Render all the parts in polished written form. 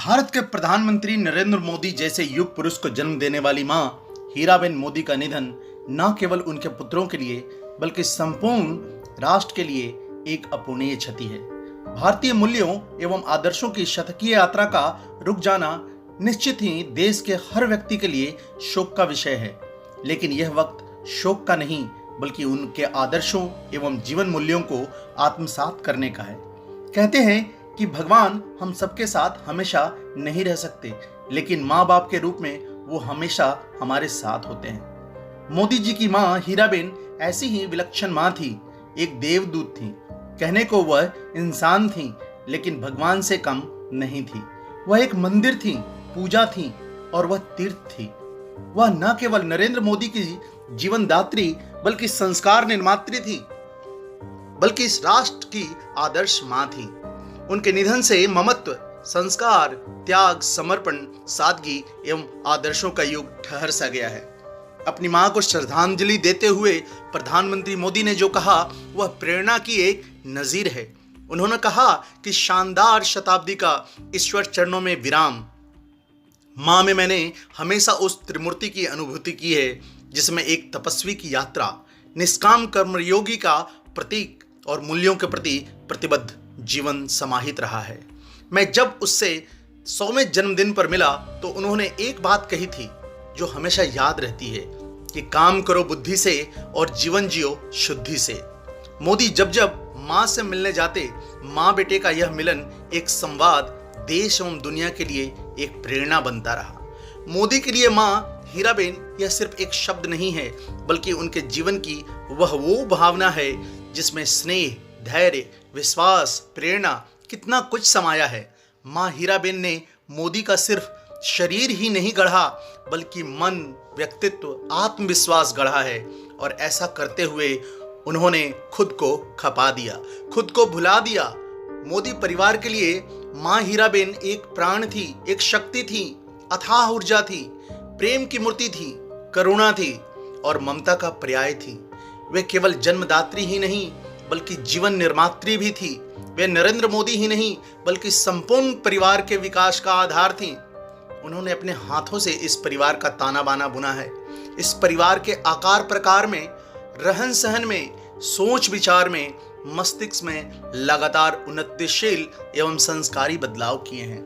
भारत के प्रधानमंत्री नरेंद्र मोदी जैसे युग पुरुष को जन्म देने वाली मां हीराबेन मोदी का निधन न केवल उनके पुत्रों के लिए बल्कि संपूर्ण राष्ट्र के लिए एक अपूरणीय क्षति है। भारतीय मूल्यों एवं आदर्शों की शतकीय यात्रा का रुक जाना निश्चित ही देश के हर व्यक्ति के लिए शोक का विषय है, लेकिन यह वक्त शोक का नहीं बल्कि उनके आदर्शों एवं जीवन मूल्यों को आत्मसात करने का है। कहते हैं कि भगवान हम सबके साथ हमेशा नहीं रह सकते, लेकिन माँ बाप के रूप में वो हमेशा हमारे साथ होते हैं। मोदी जी की माँ हीराबेन ऐसी ही विलक्षण माँ थी, एक देवदूत थी। कहने को वह इंसान थी, लेकिन भगवान से कम नहीं थी। वह एक मंदिर थी, पूजा थी और वह तीर्थ थी। वह न केवल नरेंद्र मोदी की जीवनदात्री बल्कि संस्कार निर्मात्री थी, बल्कि इस राष्ट्र की आदर्श माँ थी। उनके निधन से ममत्व, संस्कार, त्याग, समर्पण, सादगी एवं आदर्शों का युग ठहर सा गया है। अपनी मां को श्रद्धांजलि देते हुए प्रधानमंत्री मोदी ने जो कहा वह प्रेरणा की एक नजीर है। उन्होंने कहा कि शानदार शताब्दी का ईश्वर चरणों में विराम। मां में मैंने हमेशा उस त्रिमूर्ति की अनुभूति की है जिसमें एक तपस्वी की यात्रा, निष्काम कर्मयोगी का प्रतीक और मूल्यों के प्रति प्रतिबद्ध जीवन समाहित रहा है। मैं जब उससे 100वें जन्मदिन पर मिला तो उन्होंने एक बात कही थी जो हमेशा याद रहती है कि काम करो बुद्धि से और जीवन जियो शुद्धि से। मोदी जब जब माँ से मिलने जाते, माँ बेटे का यह मिलन एक संवाद देश एवं दुनिया के लिए एक प्रेरणा बनता रहा। मोदी के लिए माँ हीराबेन यह सिर्फ एक शब्द नहीं है, बल्कि उनके जीवन की वह वो भावना है जिसमें स्नेह, धैर्य, विश्वास, प्रेरणा कितना कुछ समाया है। माँ हीराबेन ने मोदी का सिर्फ शरीर ही नहीं गढ़ा, बल्कि मन, व्यक्तित्व, आत्मविश्वास गढ़ा है। और ऐसा करते हुए उन्होंने खुद को खपा दिया, खुद को भुला दिया। मोदी परिवार के लिए माँ हीराबेन एक प्राण थी, एक शक्ति थी, अथाह ऊर्जा थी, प्रेम की मूर्ति थी, करुणा थी और ममता का पर्याय थी। वे केवल जन्मदात्री ही नहीं बल्कि जीवन निर्मात्री भी थी। वे नरेंद्र मोदी ही नहीं बल्कि संपूर्ण परिवार के विकास का आधार थी। उन्होंने अपने हाथों से इस परिवार का ताना बाना बुना है। इस परिवार के आकार प्रकार में, रहन सहन में, सोच विचार में, मस्तिष्क में लगातार उन्नतिशील एवं संस्कारी बदलाव किए हैं।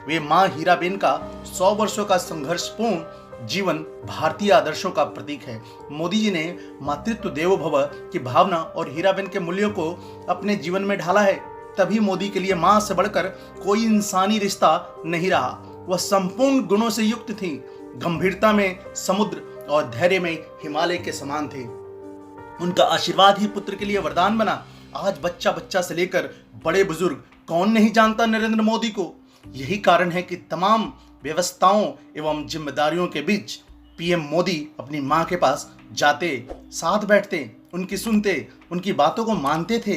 वे माँ हीराबेन का 100 वर्षों का संघर्षपूर्ण जीवन भारतीय आदर्शों का प्रतीक है। मोदी जी ने मातृत्व देवो भव की भावना और हीराबेन के मूल्यों को अपने जीवन में ढाला है। तभी मोदी के लिए मां से बढ़कर कोई इंसानी रिश्ता नहीं रहा। वह संपूर्ण गुणों से युक्त थी, गंभीरता में समुद्र और धैर्य में हिमालय के समान थे। उनका आशीर्वाद ही पुत्र के लिए वरदान बना। आज बच्चा बच्चा से लेकर बड़े बुजुर्ग कौन नहीं जानता नरेंद्र मोदी को। यही कारण है कि तमाम व्यवस्थाओं एवं जिम्मेदारियों के बीच पीएम मोदी अपनी मां के पास जाते, साथ बैठते, उनकी सुनते, उनकी बातों को मानते थे,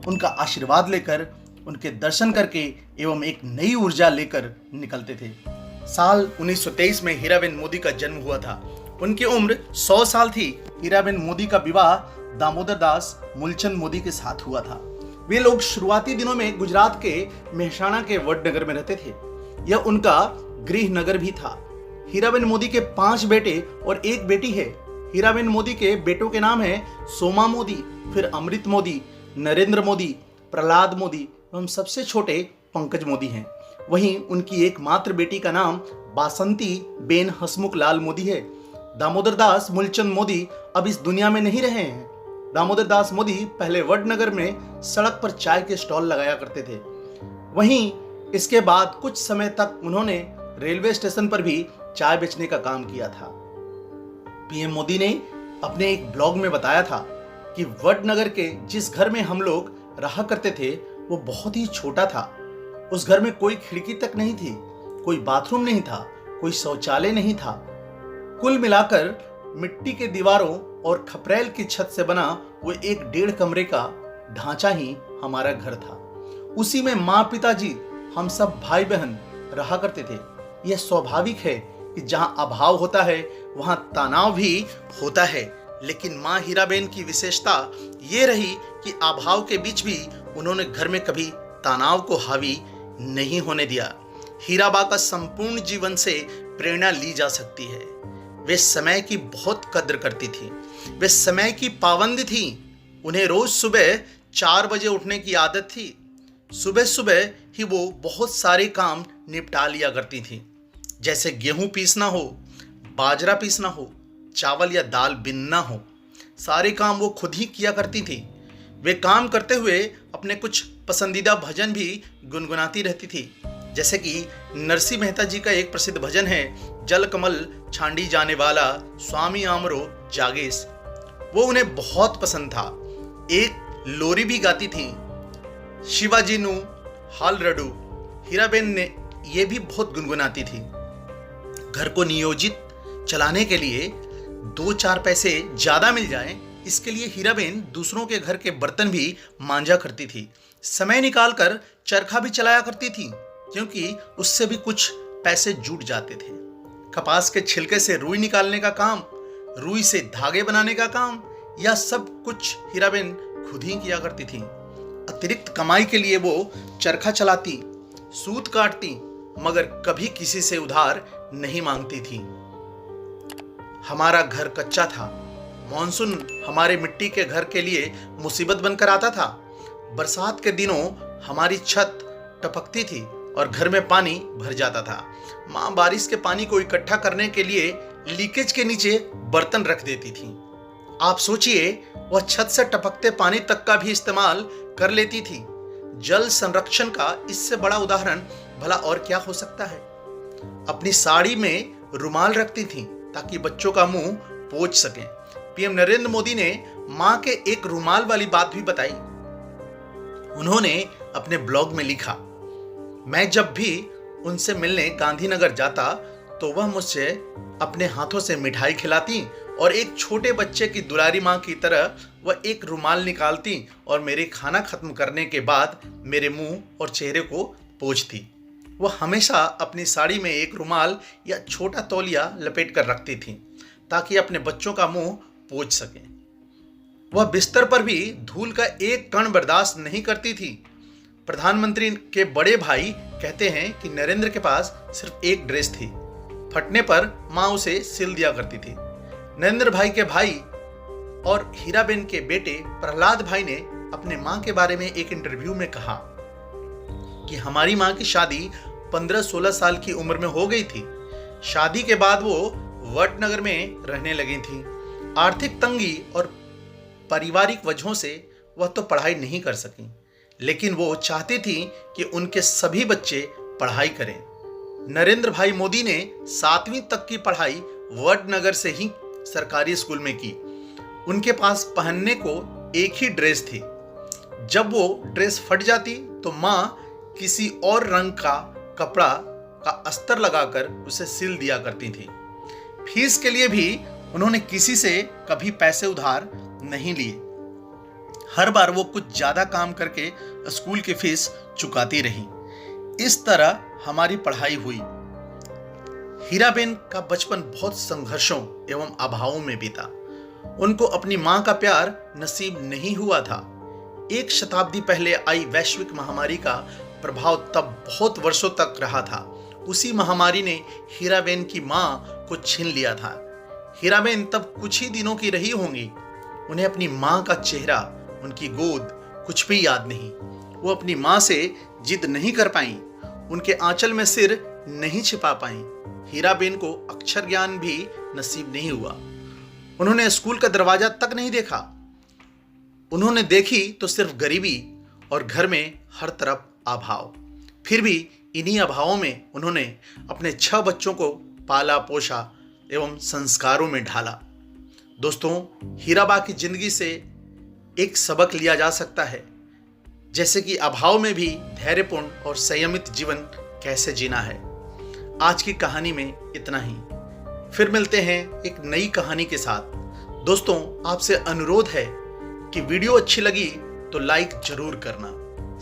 उनका आशीर्वाद लेकर, उनके दर्शन करके एवं एक नई ऊर्जा लेकर निकलते थे। साल 1923 में हीराबेन मोदी का जन्म हुआ था। उनकी उम्र 100 साल थी। हीराबेन मोदी का विवाह दामोदर दास मूलचंद मोदी के साथ हुआ था। वे लोग शुरुआती दिनों में गुजरात के मेहसाणा के वडनगर में रहते थे। यह उनका गृह नगर भी था। हीराबेन मोदी के 5 बेटे और 1 बेटी है। हीराबेन मोदी के बेटों के नाम है सोमा मोदी, फिर अमृत मोदी, नरेंद्र मोदी, प्रहलाद मोदी एवं सबसे छोटे पंकज मोदी हैं। वहीं उनकी एकमात्र बेटी का नाम बासंती बेन हसमुख लाल मोदी है। दामोदर दास मूलचंद मोदी अब इस दुनिया में नहीं रहे हैं। दामोदर दास मोदी पहले वडनगर में सड़क पर चाय के स्टॉल लगाया करते थे। वहीं इसके बाद कुछ समय तक उन्होंने रेलवे स्टेशन पर भी चाय बेचने का काम किया था। पीएम मोदी ने अपने एक ब्लॉग में बताया था कि वडनगर के जिस घर में हम लोग रहा करते थे वो बहुत ही छोटा था। उस घर में कोई खिड़की तक नहीं थी, कोई बाथरूम नहीं था, कोई शौचालय नहीं था। कुल मिलाकर मिट्टी के दीवारों और खपरेल की छत से बना वो एक 1.5 कमरे का ढांचा ही हमारा घर था। उसी में माँ, पिताजी, हम सब भाई बहन रहा करते थे। यह स्वाभाविक है कि जहां अभाव होता है वहां तनाव भी होता है, लेकिन माँ हीराबेन की विशेषता ये रही कि अभाव के बीच भी उन्होंने घर में कभी तनाव को हावी नहीं होने दिया। हीराबा का संपूर्ण जीवन से प्रेरणा ली जा सकती है। वे समय की बहुत कद्र करती थी, वे समय की पाबंद थी। उन्हें रोज सुबह 4 बजे उठने की आदत थी। सुबह सुबह ही वो बहुत सारे काम निपटा लिया करती थी, जैसे गेहूं पीसना हो, बाजरा पीसना हो, चावल या दाल बिनना हो। सारे काम वो खुद ही किया करती थी। वे काम करते हुए अपने कुछ पसंदीदा भजन भी गुनगुनाती रहती थी, जैसे कि नरसिंह मेहता जी का एक प्रसिद्ध भजन है, जल कमल छांडी जाने वाला स्वामी आमरो जागेस। वो उन्हें बहुत पसंद था। एक लोरी भी गाती थी, शिवाजी नु हाल रडू। हीराबेन ने ये भी बहुत गुनगुनाती थी। घर को नियोजित चलाने के लिए 2-4 पैसे ज़्यादा मिल जाएं, इसके लिए हीराबेन दूसरों के घर के बर्तन भी मांजा करती थी। समय निकालकर चरखा भी चलाया करती थी, क्योंकि उससे भी कुछ पैसे जुट जाते थे। कपास के छिलके से रुई निकालने का काम, रुई से धागे बनाने का काम, यह सब कुछ हीराबेन खुद ही किया करती थी। अतिरिक्त कमाई के लिए वो चरखा चलाती, सूत काटती, मगर कभी किसी से उधार नहीं मांगती थी। हमारा घर कच्चा था। मॉनसून हमारे मिट्टी के घर के लिए मुसीबत बनकर आता था। बरसात के दिनों हमारी छत टपकती थी और घर में पानी भर जाता था। माँ बारिश के पानी को इकट्ठा करने के लिए लीकेज के नीचे बर्तन रख देती थी। आप सोचिए, वह छत से टपकते पानी तक का भी इस्तेमाल कर लेती थी। जल संरक्षण का इससे बड़ा उदाहरण भला और क्या हो सकता है। अपनी साड़ी में रुमाल रखती थी ताकि बच्चों का मुंह पोंछ सकें। पीएम नरेंद्र मोदी ने मां के एक रुमाल वाली बात भी बताई। उन्होंने अपने ब्लॉग में लिखा, मैं जब भी उनसे मिलने गांधीनगर जाता तो वह मुझसे अपने हाथों से मिठाई खिलाती और एक छोटे बच्चे की दुलारी मां की तरह वह एक रुमाल निकालती और मेरे खाना खत्म करने के बाद मेरे मुंह और चेहरे को पोंछती। वह हमेशा अपनी साड़ी में एक रुमाल या छोटा तौलिया लपेट कर रखती थी ताकि अपने बच्चों का मुंह पोंछ सकें। वह बिस्तर पर भी धूल का एक कण बर्दाश्त नहीं करती थी। प्रधानमंत्री के बड़े भाई कहते हैं कि नरेंद्र के पास सिर्फ एक ड्रेस थी। फटने पर मां उसे सिल दिया करती थी। नरेंद्र भाई के भाई और हीराबेन के बेटे प्रहलाद भाई ने अपने मां के बारे में एक इंटरव्यू में कहा कि हमारी मां की शादी 15-16 साल की उम्र में हो गई थी। शादी के बाद वो वडनगर में रहने लगी थी। आर्थिक तंगी और पारिवारिक वजहों से वह तो पढ़ाई नहीं कर सकी, लेकिन वो चाहती थी कि उनके सभी बच्चे पढ़ाई करें। नरेंद्र भाई मोदी ने 7वीं तक की पढ़ाई वडनगर से ही सरकारी स्कूल में की। उनके पास पहनने को एक ही ड्रेस थी। जब वो ड्रेस फट जाती तो माँ किसी और रंग का कपड़ा का अस्तर लगाकर उसे सिल दिया करती थी। फीस के लिए भी उन्होंने किसी से कभी पैसे उधार नहीं लिए। हर बार वो कुछ ज्यादा काम करके स्कूल की फीस चुकाती रही। इस तरह हमारी पढ़ाई हुई। हीराबेन का बचपन बहुत संघर्षों एवं अभावों में बीता। उनको अपनी मां का प्यार नसीब नहीं हुआ था। 1 शताब्दी पहले आई वैश्विक महामारी का प्रभाव तब बहुत वर्षों तक रहा था। उसी महामारी ने हीराबेन की मां को छीन लिया था। हीराबेन तब कुछ ही दिनों की रही होंगी। उन्हें अपनी मां का चेहरा, उनकी गोद कुछ भी याद नहीं। वो अपनी मां से जिद नहीं कर पाई, उनके आंचल में सिर नहीं छिपा पाई। हीराबेन को अक्षर ज्ञान भी नसीब नहीं हुआ। उन्होंने स्कूल का दरवाजा तक नहीं देखा। उन्होंने देखी तो सिर्फ गरीबी और घर में हर तरफ अभाव। फिर भी इन्हीं अभावों में उन्होंने अपने 6 बच्चों को पाला पोसा एवं संस्कारों में ढाला। दोस्तों, हीराबा की जिंदगी से एक सबक लिया जा सकता है, जैसे कि अभाव में भी धैर्यपूर्ण और संयमित जीवन कैसे जीना है। आज की कहानी में इतना ही। फिर मिलते हैं एक नई कहानी के साथ। दोस्तों, आपसे अनुरोध है कि वीडियो अच्छी लगी तो लाइक जरूर करना,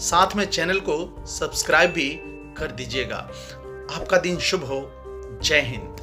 साथ में चैनल को सब्सक्राइब भी कर दीजिएगा। आपका दिन शुभ हो। जय हिंद।